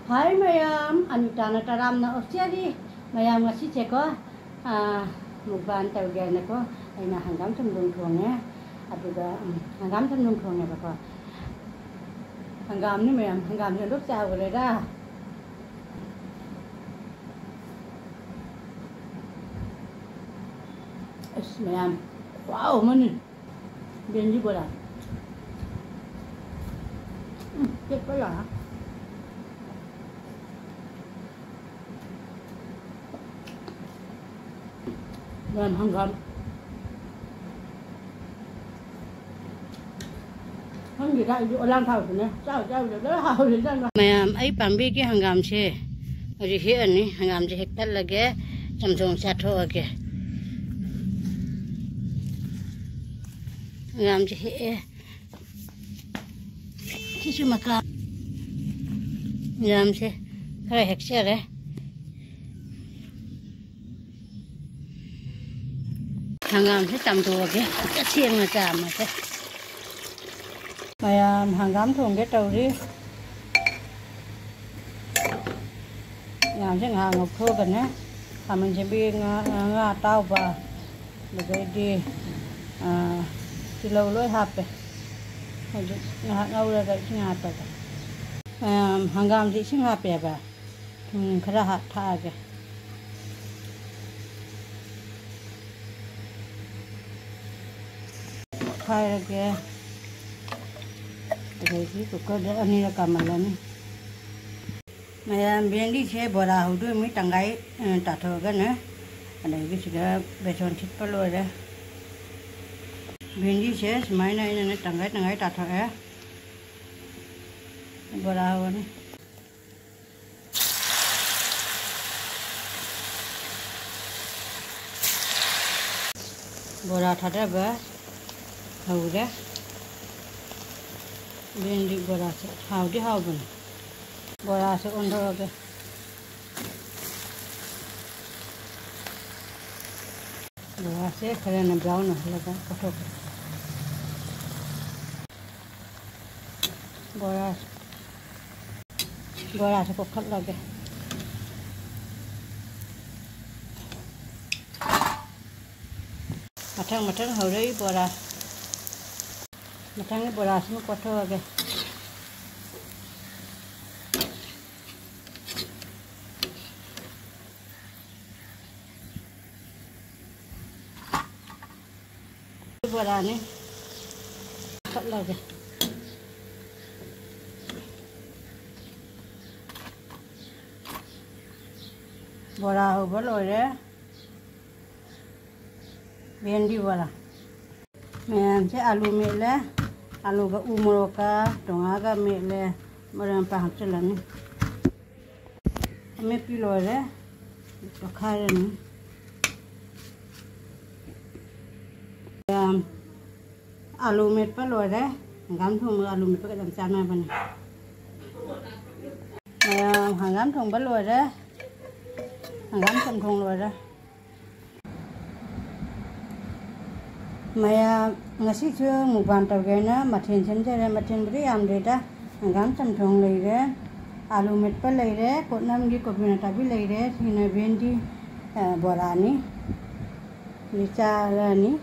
Hai mayam, anu tanah taram na ostiadi mayam ngasih ceko mukban tauge na ko aina hanggam tumdung thongnya aduga hanggam tumdung thongnya bako hanggam ni mayam hanggam ni luk cha boleh dah mayam wow mana benji bola cek bola làm hanggam không gì đây làm thầu rồi nè sao rồi đó hao rồi đó mà ấy bằng biết cái hanggam xe rồi hiện này hanggam chỉ hết là cái chăm sóc sát thôi cái hanggam chỉ hết chỉ cuma cái hanggam xe cái hết xe đấy hanggam sẽ tầm thua cái xiên mà chạm mà thế mày hanggam thùng cái trâu đi làm sẽ ngà ngọc thua gần nhé mình sẽ bị ngà tao và được cái đi thì lâu lối hạp này ngà lâu là cái ngà tao hanggam gì sinh hạp này bà khá là hạt tha cái khai ra kìa cái gì cũng có để anh là cầm lên mày biến đi xe bò đào đuôi mấy tầng gáy trả thờ cái nữa anh ấy cái gì bê son thịt bao lôi đấy biến đi xe máy này nó tầng gáy trả thờ á bò đào này bò đào thật ra bữa hầu đấy bên đi bò đào sẽ hầu đi hầu bẩn bò đào sẽ ôn thôi cái bò đào sẽ cái này nằm rau nữa là cái có thôi bò đào sẽ có khát là cái mà thằng hầu đấy bò đào mà thằng cái bò đào nó có thơ kìa bò đào này cắt lại kìa bò đào bò lồi đấy bên đi bò đào mình sẽ alu mele alu ga umur ka tonga ga mele maram paham chalan me pilo re khai ni alu met pa lo re ngam thong alu met pa dam chana ban ngam thong ba lo re ngam cham thong lo re mày ngasih chưa một bàn tàu ghé nữa mặt hình chân chơi mặt hình bری am đấy ta ngắm chăm thòng lấy đấy alu met pa lấy đấy cột nam đi cột bên ta bị lấy đấy thì này bên đi bò ra ní đi cha ra ní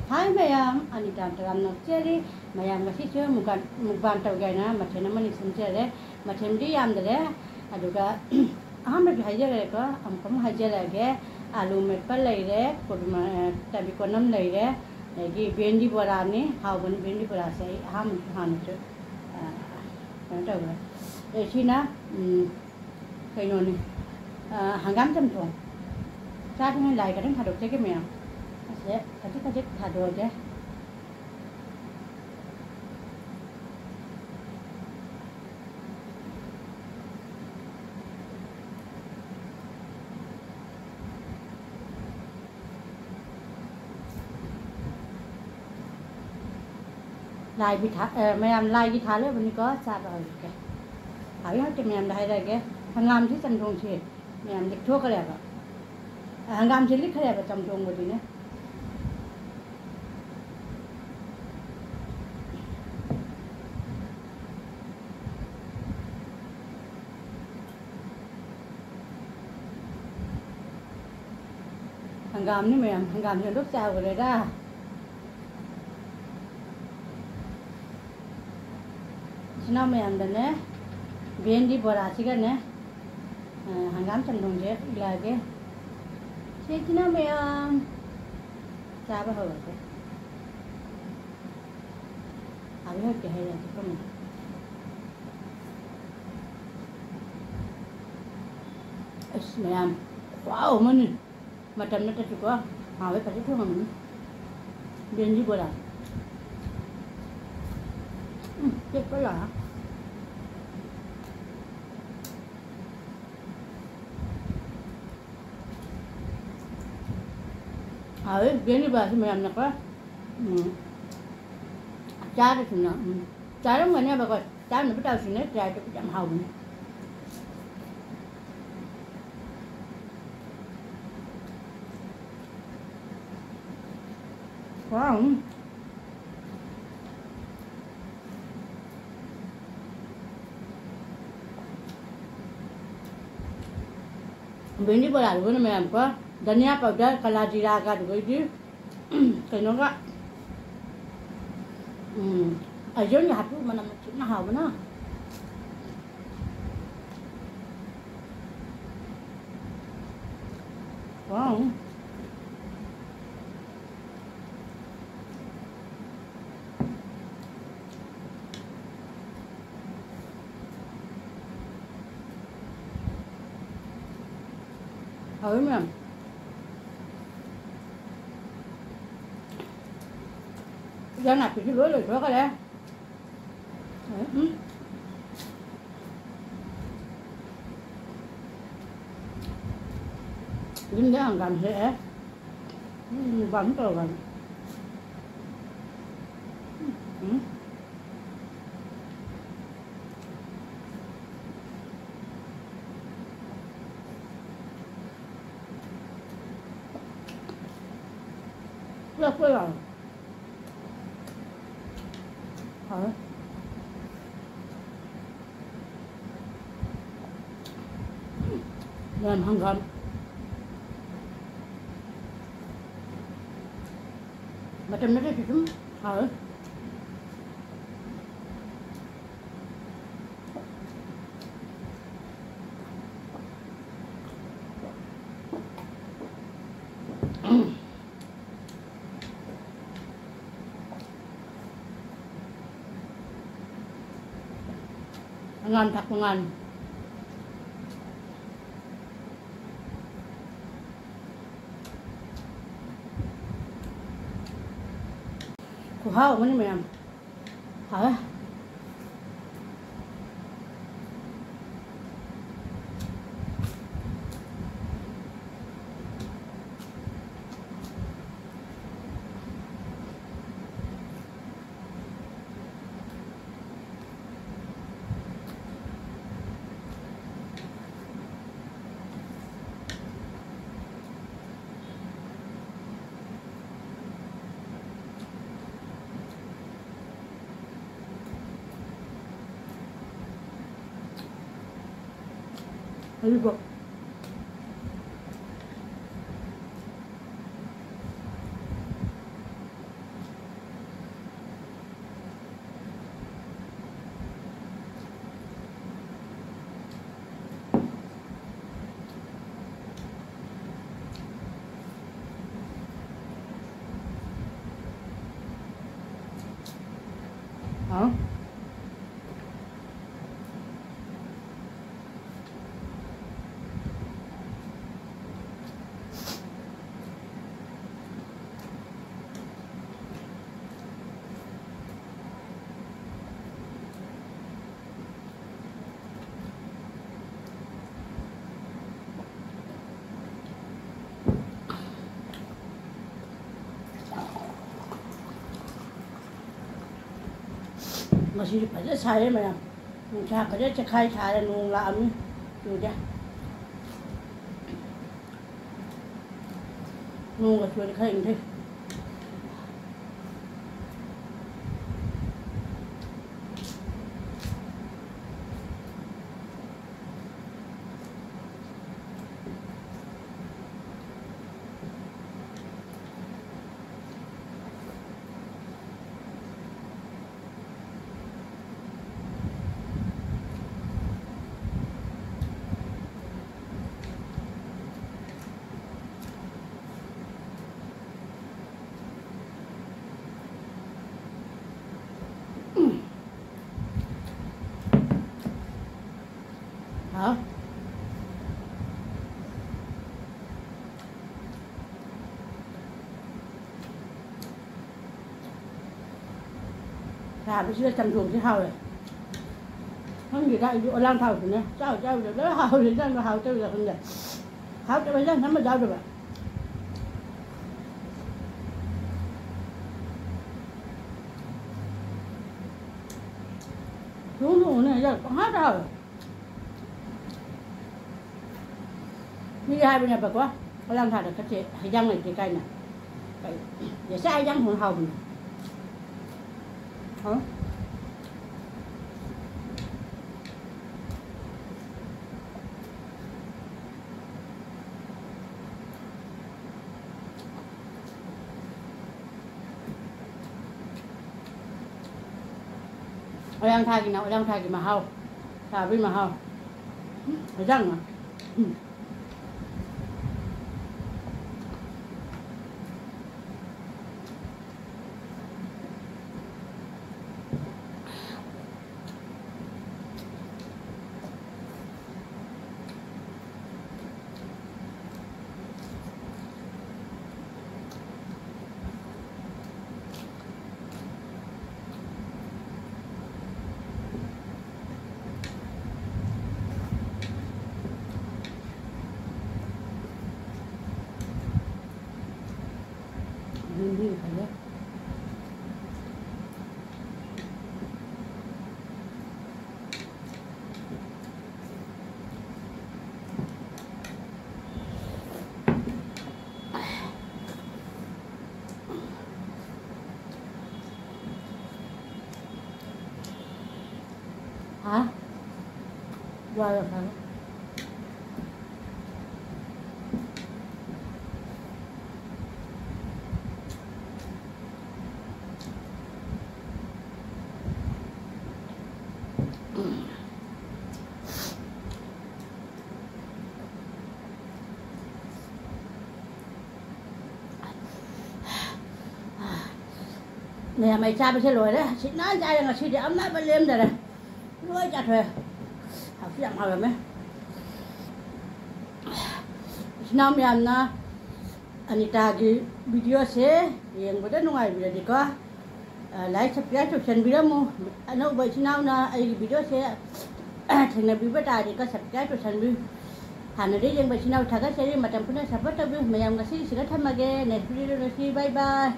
hai mày anh ta làm nó chơi đi mày ngasih chưa một bàn tàu ghé nữa mặt hình nó chân chơi đấy mặt hình bری am đấy aduga Ahmed hajar ko am hajar lagi alu met pa lay re tabi ko nam lay re lagi bendi bora ni how ban bendi bora sai ham han chu ta ba china kai no ni hanggam cham thong cha thang lai ka thang thadok che ke me ase ka che thadok je lại bị thả mày làm lại bị thả lên bên có sao rồi kìa hỏi hết cho mày làm đây kìa hàng làm chứ chăm thùng gì mày làm lịch thuốc cái đẹp à hàng làm chỉ lịch cái đẹp và chăm thùng một tí nữa hangam ni mayam hangam ni lúc chào rồi đó sino mayam dane bendi bora chiga ne hangam chandong je ilage che sino mayam cha ba ho ke abi ho ke hai ya ko me mayam wow mani macam ni tu juga awak pasti tu mami bendi bora chết quá là bendi bora mayam nak lah cara tu nak cara mana bagus cara ni betul sini cara tu macam hau ni wow bendi bora dulu ni mayam ko धनिया पाउडर काला जीरा का डुबोई कहीं का अजून हाथ मन चिन्ह हाव ना वाह hỡi mà giờ nạp cái lưới rồi thôi cái đấy dính cái hàng cầm sẽ vẫn rồi vậy rất vui rồi làm hàng gầm mà trong nó thì chúng hở ngon thật ngon của hao mấy mày làm hả 이거 masih pada saya macam macam kerja cekai cara nungla ni tu je nungla sudah kai ini hả thà bây giờ chăm chuồng cái hào rồi không gì đây ở lang thầu thì nè cháu được đó hào thì đang hào cháu được không vậy hào cho bây giờ nó mà giao được ạ xuống này giờ có hết rồi như hai bên nhà bà quá có lang thầu được cái chị hay răng này chị cây nè vậy sẽ ai răng hồn hồng hả đang thay cái nào đang thay cái mà hao thà với mà hao phải răng mà như phải đấy hả qua rồi hả nè mày cha bây giờ rồi đấy chị nói cha là chị để ấm áp bên lên rồi này nuôi chặt rồi học chị làm học rồi mấy năm em na Anita cái video sẽ yang betul nungai video di ko like subscribe cho channel video mu ano bây giờ nào na ai video sẽ thành là video ta di ko subscribe cho channel video hana đi yang bây giờ nào thằng cái sẽ mà trong cái support tôi bây giờ mình làm cái gì sẽ tham gia cái next video rồi bye bye